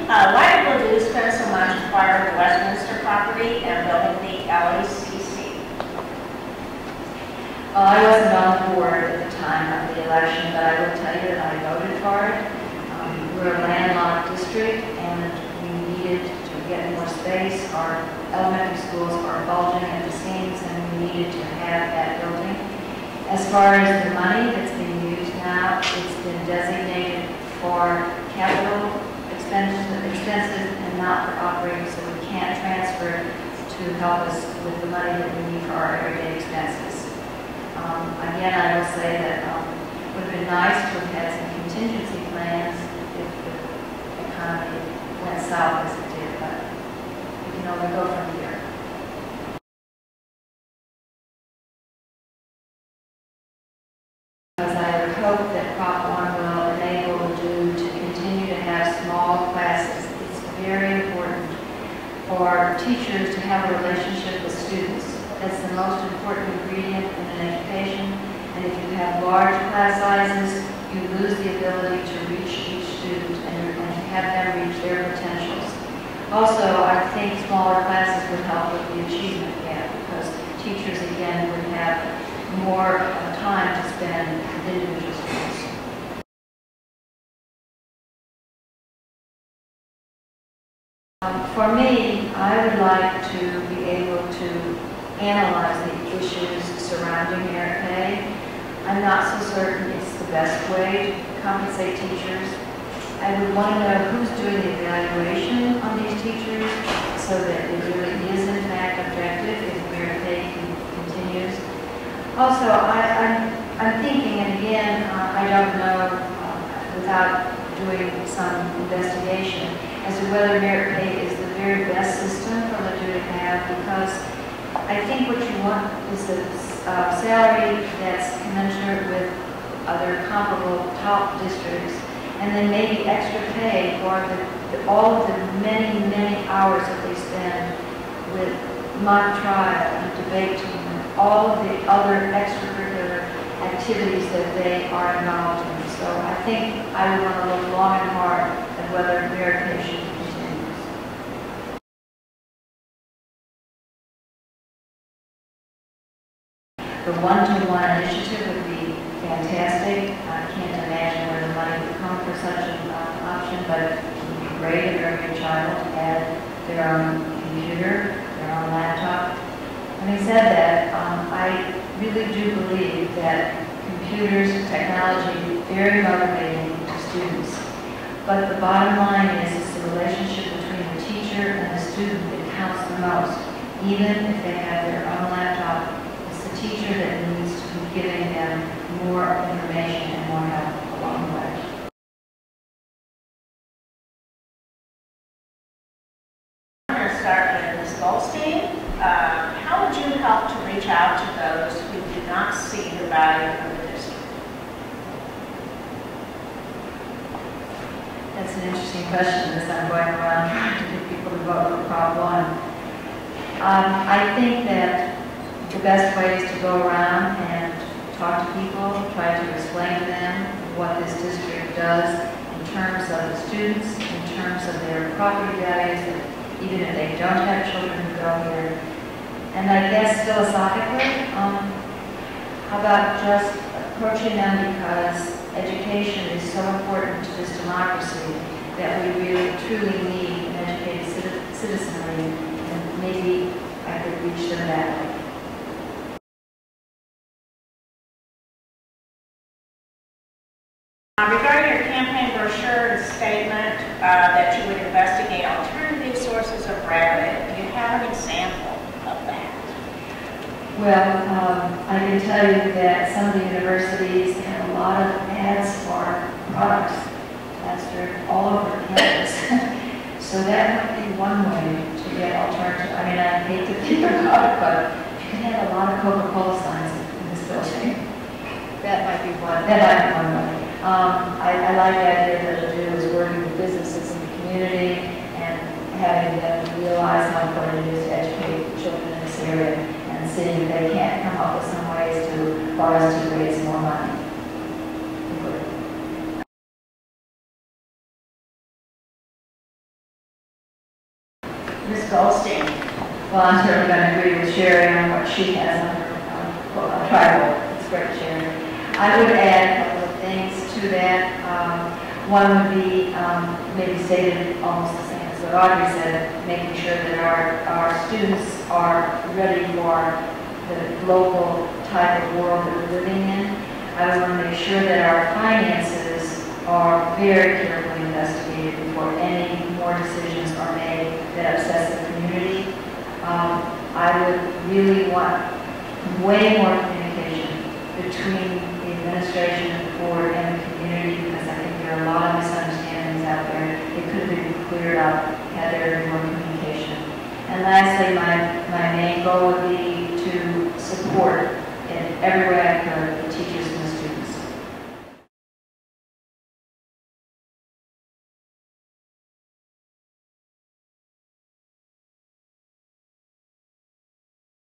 Why did Ladue spend so much acquiring the Westminster property and building the LACC? I wasn't on the board at the time of the election, but I will tell you that I voted for it. We're a landlocked district, and we needed to get more space. Our elementary schools are bulging at the seams, and we needed to have that building. As far as the money that's being used now, it's been designated for capital expenses and not for operating, so we can't transfer to help us with the money that we need for our everyday expenses. Again, I will say that it would have been nice to have had some contingency plans if the economy went south as it did, but we can only go from here. Because I would hope that Prop 1 will enable Ladue to continue to have small classes. It's very important for teachers to have a relationship with students. That's the most important ingredient in an education. And if you have large class sizes, you lose the ability to reach each student and to have them reach their potentials. Also, I think smaller classes would help with the achievement gap because teachers, again, would have more time to spend with individual students. For me, I would like to be able to analyze the issues surrounding merit pay. I'm not so certain it's the best way to compensate teachers. I would want to know who's doing the evaluation on these teachers so that it really is in fact objective if merit pay continues. Also, I'm thinking, and again, I don't know without doing some investigation as to whether merit pay is the very best system for Ladue to have, because I think what you want is a salary that's commensurate with other comparable top districts, and then maybe extra pay for all of the many, many hours that they spend with mock trial and debate team and all of the other extracurricular activities that they are involved in. So I think I would want to look long and hard at whether merit pay should continue. The one-to-one initiative would be fantastic. I can't imagine where the money would come for such an option, but it would be great if every child had their own computer, their own laptop. Having said that, I really do believe that computers, technology, is very motivating to students. But the bottom line is it's the relationship between the teacher and the student that counts the most. Even if they have their own laptop, it's the teacher that needs to be giving them more information and more help along the way. I'm going to start with Ms. Goldstein. How would you help to reach out to those who do not see the value of the district? That's an interesting question as I'm going around trying to get people to vote for Prop 1. I think that the best way is to go around and talk to people, try to explain to them what this district does in terms of the students, in terms of their property values, even if they don't have children who go here. And I guess philosophically, how about just approaching them because education is so important to this democracy that we really truly need an educated citizenry, and maybe I could reach them that way. Regarding your campaign brochure and statement that you would investigate alternative sources of revenue, do you have an example of that? Well, I can tell you that some of the universities have a lot of ads for products plastered all over campus. So that might be one way to get alternative. I mean, I hate to think about it, but you can have a lot of Coca-Cola signs in this building. That might be one. That might be one way. I like the idea that Ladue is working with businesses in the community and having them realize how important it is to educate children in this area and seeing if they can't come up with some ways to, for us to raise more money. Ms. Goldstein. Well, I'm certainly going to agree with Sherry on what she has on her tribal. It's great, Sherry. I would add a couple of things to that. One would be maybe stated almost the same as what Audrey said, making sure that our students are ready for the global type of world that we're living in. I would want to make sure that our finances are very carefully investigated before any more decisions are made that upset the community. I would really want way more communication between the administration and the board and the community, because I think there are a lot of misunderstandings out there. It could have been cleared up had there been more communication. And lastly, my main goal would be to support in every way I could the teachers and the